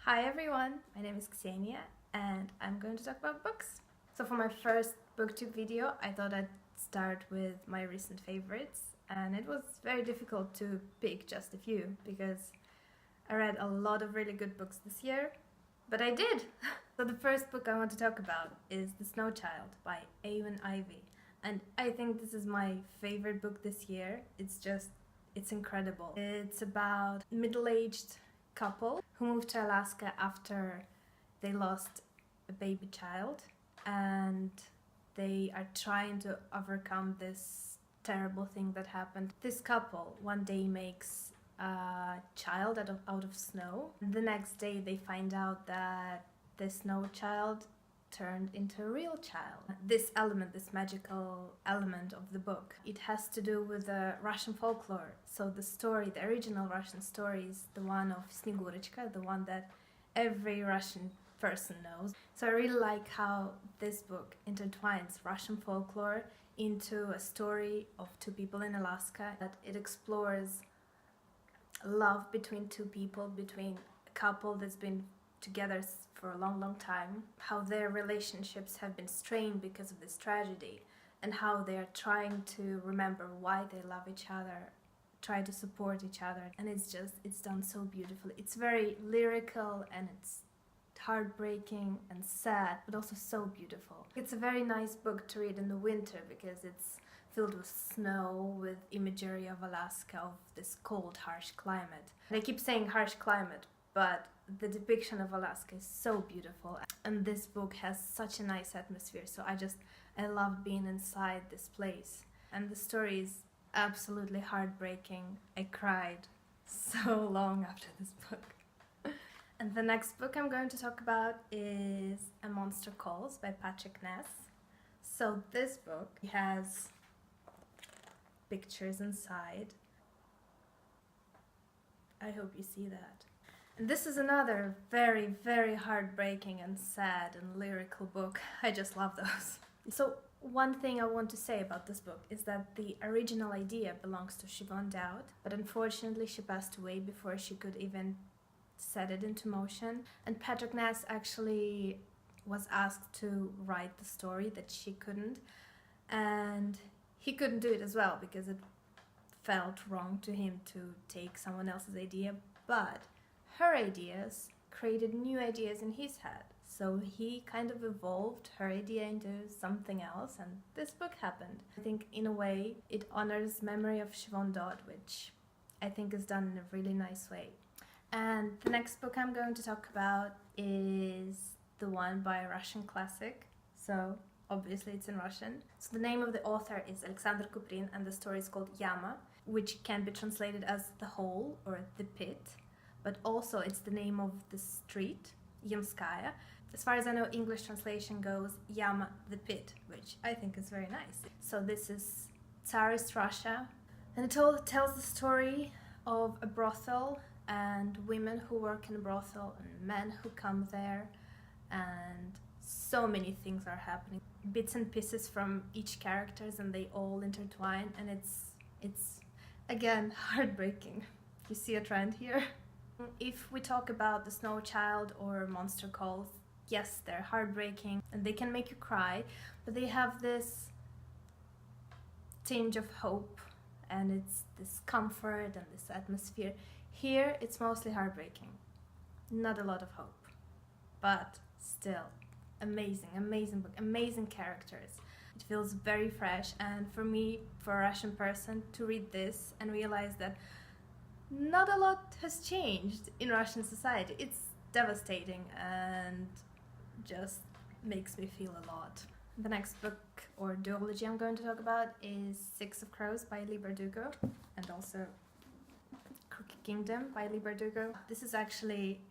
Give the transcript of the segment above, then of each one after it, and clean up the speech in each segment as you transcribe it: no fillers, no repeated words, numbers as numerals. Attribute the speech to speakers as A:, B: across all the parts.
A: Hi everyone, my name is Ksenia and I'm going to talk about books. So for my first booktube video, I thought I'd start with my recent favorites, and it was very difficult to pick just a few because I read a lot of really good books this year, but I did! So the first book I want to talk about is The Snow Child by Eowyn Ivey, and I think this is my favorite book this year. It's incredible. It's about middle-aged couple who moved to Alaska after they lost a baby child, and they are trying to overcome this terrible thing that happened. This couple one day makes a child out of snow. The next day they find out that the snow child turned into a real child. This element, this magical element of the book, it has to do with the Russian folklore. So the story, the original Russian story, is the one of Snegurочка, the one that every Russian person knows. So I really like how this book intertwines Russian folklore into a story of two people in Alaska, that it explores love between two people, between a couple that's been together for a long time, how their relationships have been strained because of this tragedy, and how they are trying to remember why they love each other, try to support each other, and it's done so beautifully. It's very lyrical and it's heartbreaking and sad, but also so beautiful. It's a very nice book to read in the winter because it's filled with snow, with imagery of Alaska, of this cold, harsh climate. And I keep saying harsh climate, but the depiction of Alaska is so beautiful, and this book has such a nice atmosphere, so I love being inside this place. And the story is absolutely heartbreaking. I cried so long after this book. And the next book I'm going to talk about is A Monster Calls by Patrick Ness. So this book has pictures inside. I hope you see that. And this is another very, very heartbreaking and sad and lyrical book. I just love those. So one thing I want to say about this book is that the original idea belongs to Siobhan Dowd, but unfortunately she passed away before she could even set it into motion. And Patrick Ness actually was asked to write the story that she couldn't, and he couldn't do it as well because it felt wrong to him to take someone else's idea, but her ideas created new ideas in his head. So he kind of evolved her idea into something else, and this book happened. I think in a way it honors memory of Siobhan Dowd, which I think is done in a really nice way. And the next book I'm going to talk about is the one by a Russian classic, so obviously it's in Russian. So the name of the author is Alexander Kuprin, and the story is called Yama, which can be translated as the hole or the pit, but also it's the name of the street, Yamskaya. As far as I know, English translation goes Yama, the pit, which I think is very nice. So this is Tsarist Russia, and it all tells the story of a brothel and women who work in a brothel and men who come there, and so many things are happening. Bits and pieces from each characters, and they all intertwine, and it's again heartbreaking. You see a trend here? If we talk about The Snow Child or Monster Calls, yes, they're heartbreaking and they can make you cry, but they have this tinge of hope, and it's this comfort and this atmosphere. Here it's mostly heartbreaking, not a lot of hope, but still amazing book, amazing characters. It feels very fresh, and for me, for a Russian person, to read this and realize that not a lot has changed in Russian society. It's devastating and just makes me feel a lot. The next book or duology I'm going to talk about is Six of Crows by Leigh Bardugo, and also Crooked Kingdom by Leigh Bardugo. This is actually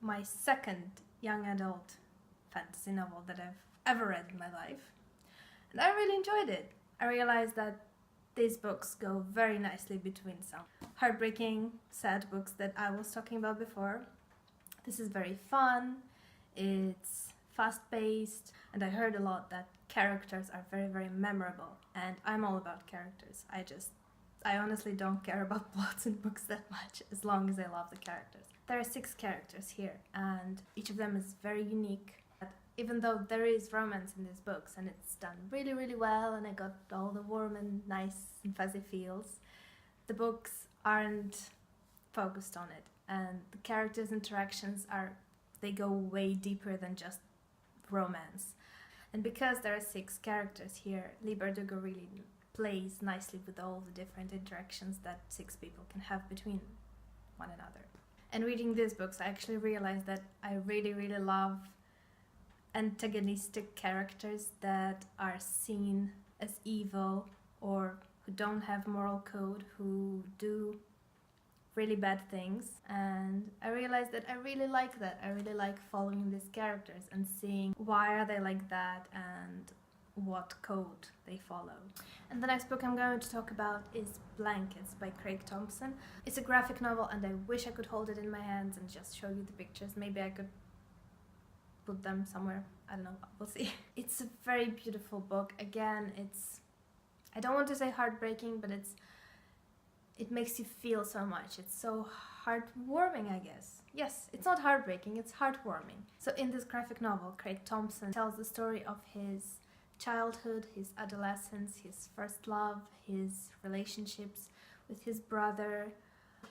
A: my second young adult fantasy novel that I've ever read in my life, and I really enjoyed it. I realized that these books go very nicely between some heartbreaking, sad books that I was talking about before. This is very fun, it's fast-paced, and I heard a lot that characters are very, very memorable, and I'm all about characters. I honestly don't care about plots in books that much, as long as I love the characters. There are 6 characters here, and each of them is very unique. Even though there is romance in these books, and it's done really, really well, and I got all the warm and nice and fuzzy feels, the books aren't focused on it, and the characters' interactions they go way deeper than just romance. And because there are 6 characters here, Lee Bardugo really plays nicely with all the different interactions that 6 people can have between one another. And reading these books, I actually realized that I really, really love antagonistic characters that are seen as evil or who don't have moral code, who do really bad things. And I realized that I really like that. I really like following these characters and seeing why are they like that and what code they follow. And the next book I'm going to talk about is Blankets by Craig Thompson. It's a graphic novel, and I wish I could hold it in my hands and just show you the pictures. Maybe I could put them somewhere. I don't know, we'll see. It's a very beautiful book. Again, I don't want to say heartbreaking, but it makes you feel so much. It's so heartwarming, I guess. Yes, it's not heartbreaking, it's heartwarming. So in this graphic novel, Craig Thompson tells the story of his childhood, his adolescence, his first love, his relationships with his brother.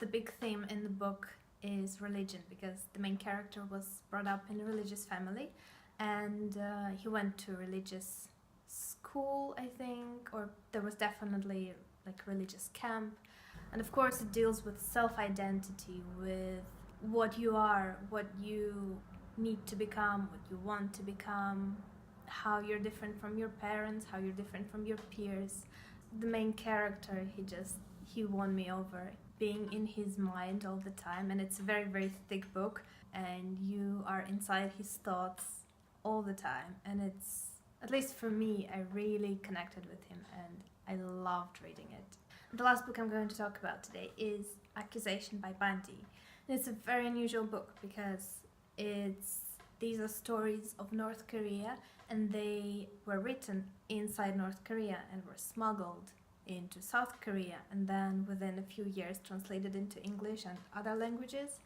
A: The big theme in the book is religion, because the main character was brought up in a religious family, and he went to religious school, I think, or there was definitely like a religious camp. And of course it deals with self-identity, with what you are, what you need to become, what you want to become, how you're different from your parents, how you're different from your peers. The main character, he won me over, being in his mind all the time, and it's a very, very thick book, and you are inside his thoughts all the time, and it's, at least for me, I really connected with him and I loved reading it. The last book I'm going to talk about today is Accusation by Bundy. And it's a very unusual book because these are stories of North Korea, and they were written inside North Korea and were smuggled into South Korea, and then within a few years translated into English and other languages.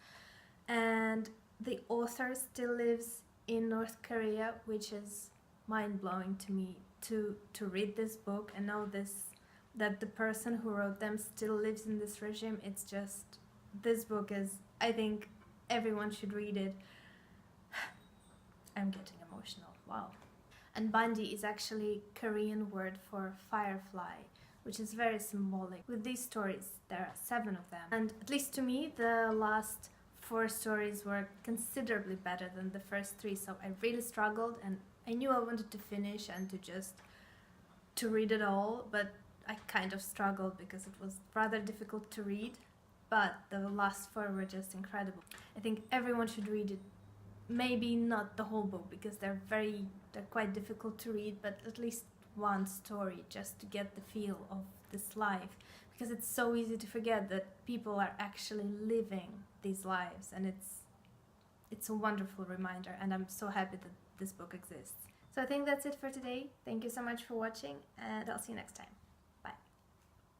A: And the author still lives in North Korea, which is mind-blowing to me to read this book and know that the person who wrote them still lives in this regime. It's just, this book is, I think everyone should read it. I'm getting emotional, wow. And Bundy is actually Korean word for firefly, which is very symbolic. With these stories, there are 7 of them, and at least to me the last 4 stories were considerably better than the first 3, so I really struggled, and I knew I wanted to finish and to read it all, but I kind of struggled because it was rather difficult to read, but the last 4 were just incredible. I think everyone should read it. Maybe not the whole book, because they're quite difficult to read, but at least one story just to get the feel of this life, because it's so easy to forget that people are actually living these lives, and it's a wonderful reminder, and I'm so happy that this book exists. So I think that's it for today. Thank you so much for watching, and I'll see you next time.